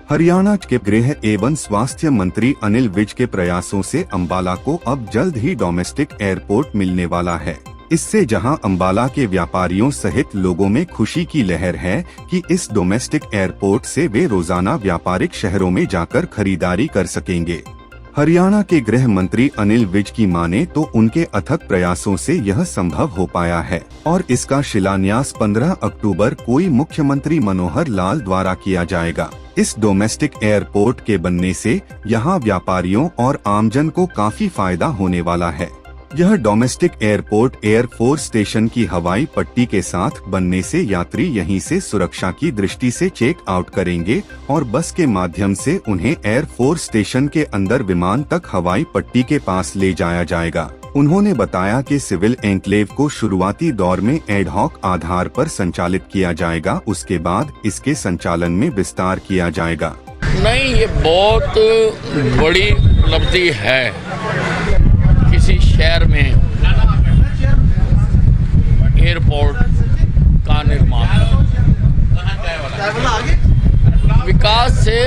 हरियाणा के गृह एवं स्वास्थ्य मंत्री अनिल विज के प्रयासों से अंबाला को अब जल्द ही डोमेस्टिक एयरपोर्ट मिलने वाला है। इससे जहां अंबाला के व्यापारियों सहित लोगों में खुशी की लहर है कि इस डोमेस्टिक एयरपोर्ट से वे रोजाना व्यापारिक शहरों में जाकर खरीदारी कर सकेंगे। हरियाणा के गृह मंत्री अनिल विज की माने तो उनके अथक प्रयासों से यह संभव हो पाया है और इसका शिलान्यास 15 अक्टूबर को मुख्यमंत्री मनोहर लाल द्वारा किया जाएगा। इस डोमेस्टिक एयरपोर्ट के बनने से यहां व्यापारियों और आमजन को काफी फायदा होने वाला है। यह डोमेस्टिक एयरपोर्ट एयरफोर्स स्टेशन की हवाई पट्टी के साथ बनने से यात्री यहीं से सुरक्षा की दृष्टि से चेक आउट करेंगे और बस के माध्यम से उन्हें एयरफोर्स स्टेशन के अंदर विमान तक हवाई पट्टी के पास ले जाया जाएगा। उन्होंने बताया कि सिविल एन्क्लेव को शुरुआती दौर में एडहॉक आधार पर संचालित किया जाएगा, उसके बाद इसके संचालन में विस्तार किया जाएगा। नहीं, ये बहुत बड़ी उपलब्धि है किसी शहर में एयरपोर्ट का निर्माण। विकास से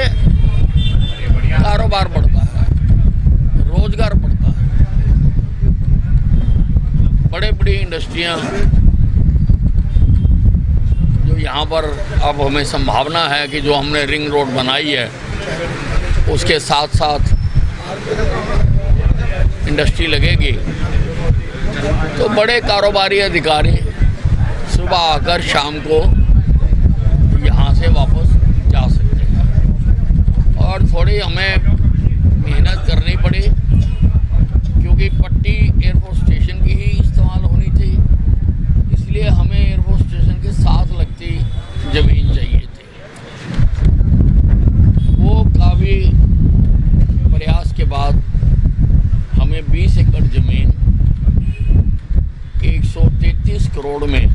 कारोबार बढ़ता है, रोजगार बढ़ता है। बड़े बड़ी इंडस्ट्रियां जो यहाँ पर अब हमें संभावना है कि जो हमने रिंग रोड बनाई है उसके साथ साथ इंडस्ट्री लगेगी तो बड़े कारोबारी अधिकारी सुबह आकर शाम को यहाँ से वापस जा सकते हैं। और थोड़ी हमें मेहनत करनी पड़ी क्योंकि पट्टी एयरपोर्ट स्टेशन की ही इस्तेमाल होनी थी, इसलिए हमें एयरपोर्ट स्टेशन के साथ लगती ज़मीन चाहिए थी। वो काफ़ी प्रयास के बाद हमें 20 एकड़ जमीन 133 करोड़ में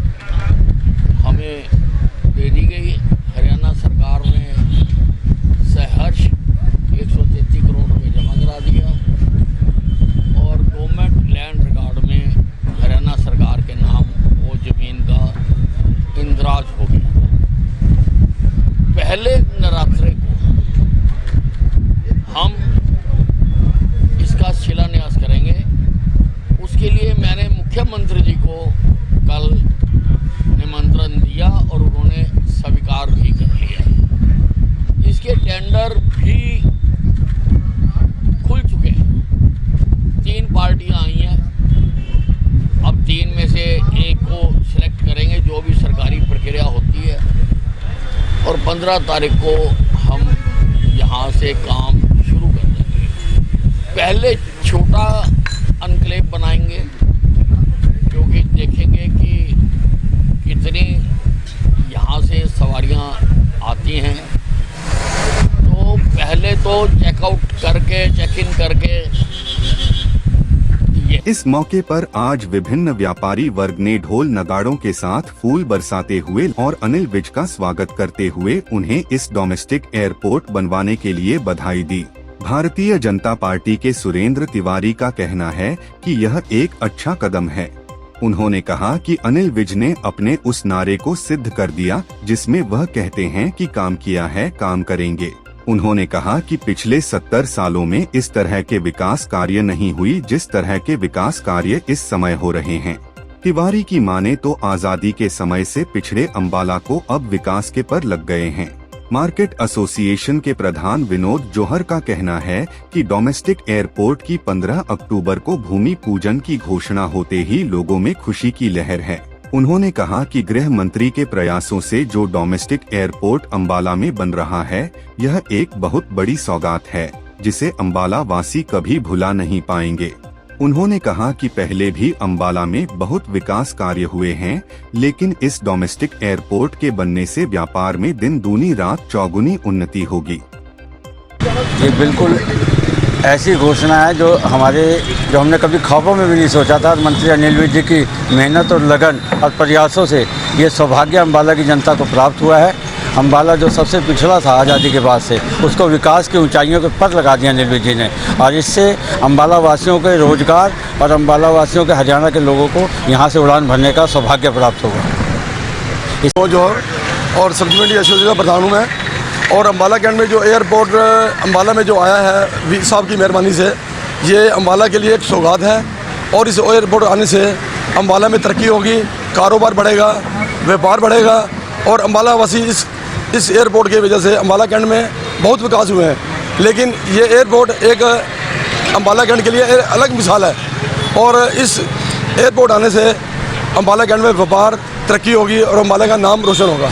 हमें दे दी गई। हरियाणा सरकार ने सहर्ष 133 करोड़ रुपये जमा करा दिया और गवर्नमेंट लैंड रिकॉर्ड में हरियाणा सरकार के नाम वो जमीन का इंदराज हो गया। पहले नवरात्रे को हम इसका शिलान्यास करेंगे। उसके लिए मैंने मुख्यमंत्री जी को कल निमंत्रण दिया और उन्होंने स्वीकार भी कर लिया। इसके टेंडर भी खुल चुके हैं। 3 पार्टियां आई हैं। अब 3 में से एक को सिलेक्ट करेंगे, जो भी सरकारी प्रक्रिया होती है, और 15 तारीख को हम यहाँ से काम शुरू कर देंगे। पहले छोटा एन्क्लेव बनाएंगे क्योंकि देखेंगे कि कितनी यहाँ से सवारियाँ आती हैं। तो पहले तो चेकआउट करके चेक इन करके इस मौके पर आज विभिन्न व्यापारी वर्ग ने ढोल नगाड़ों के साथ फूल बरसाते हुए और अनिल विज का स्वागत करते हुए उन्हें इस डोमेस्टिक एयरपोर्ट बनवाने के लिए बधाई दी। भारतीय जनता पार्टी के सुरेंद्र तिवारी का कहना है कि यह एक अच्छा कदम है। उन्होंने कहा कि अनिल विज ने अपने उस नारे को सिद्ध कर दिया जिसमें वह कहते हैं कि काम किया है, काम करेंगे। उन्होंने कहा कि पिछले 70 सालों में इस तरह के विकास कार्य नहीं हुई जिस तरह के विकास कार्य इस समय हो रहे हैं। तिवारी की माने तो आजादी के समय से पिछड़े अंबाला को अब विकास के पर लग गए हैं। मार्केट एसोसिएशन के प्रधान विनोद जौहर का कहना है कि डोमेस्टिक एयरपोर्ट की 15 अक्टूबर को भूमि पूजन की घोषणा होते ही लोगों में खुशी की लहर है। उन्होंने कहा कि गृह मंत्री के प्रयासों से जो डोमेस्टिक एयरपोर्ट अंबाला में बन रहा है, यह एक बहुत बड़ी सौगात है जिसे अंबाला वासी कभी भुला नहीं पाएंगे। उन्होंने कहा कि पहले भी अंबाला में बहुत विकास कार्य हुए हैं, लेकिन इस डोमेस्टिक एयरपोर्ट के बनने से व्यापार में दिन दूनी रात चौगुनी उन्नति होगी। ये बिल्कुल ऐसी घोषणा है जो हमने कभी ख्वाबों में भी नहीं सोचा था। मंत्री अनिल विज जी की मेहनत और लगन और प्रयासों से ये सौभाग्य अंबाला की जनता को प्राप्त हुआ है। अंबाला जो सबसे पिछड़ा था आज़ादी के बाद से, उसको विकास की ऊंचाइयों के पर लगा दिया अनिल विज जी ने, और इससे अंबाला वासियों के रोजगार और अंबाला वासियों के हरियाणा के लोगों को यहाँ से उड़ान भरने का सौभाग्य प्राप्त होगा। और सब्जी मंडी एसोसिएशन का प्रधान हूँ मैं। और अम्बाला कैंट में जो एयरपोर्ट अम्बाला में जो आया है वी साहब की मेहरबानी से, ये अम्बाला के लिए एक सौगात है। और इस एयरपोर्ट आने से अम्बाला में तरक्की होगी, कारोबार बढ़ेगा, व्यापार बढ़ेगा और अम्बाला वासी इस एयरपोर्ट की वजह से अम्बाला कैंट में बहुत विकास हुए हैं। लेकिन ये एयरपोर्ट एक अम्बाला कैंट के लिए एक अलग मिसाल है और इस एयरपोर्ट आने से अम्बाला कैंट में व्यापार तरक्की होगी और अम्बाला का नाम रोशन होगा।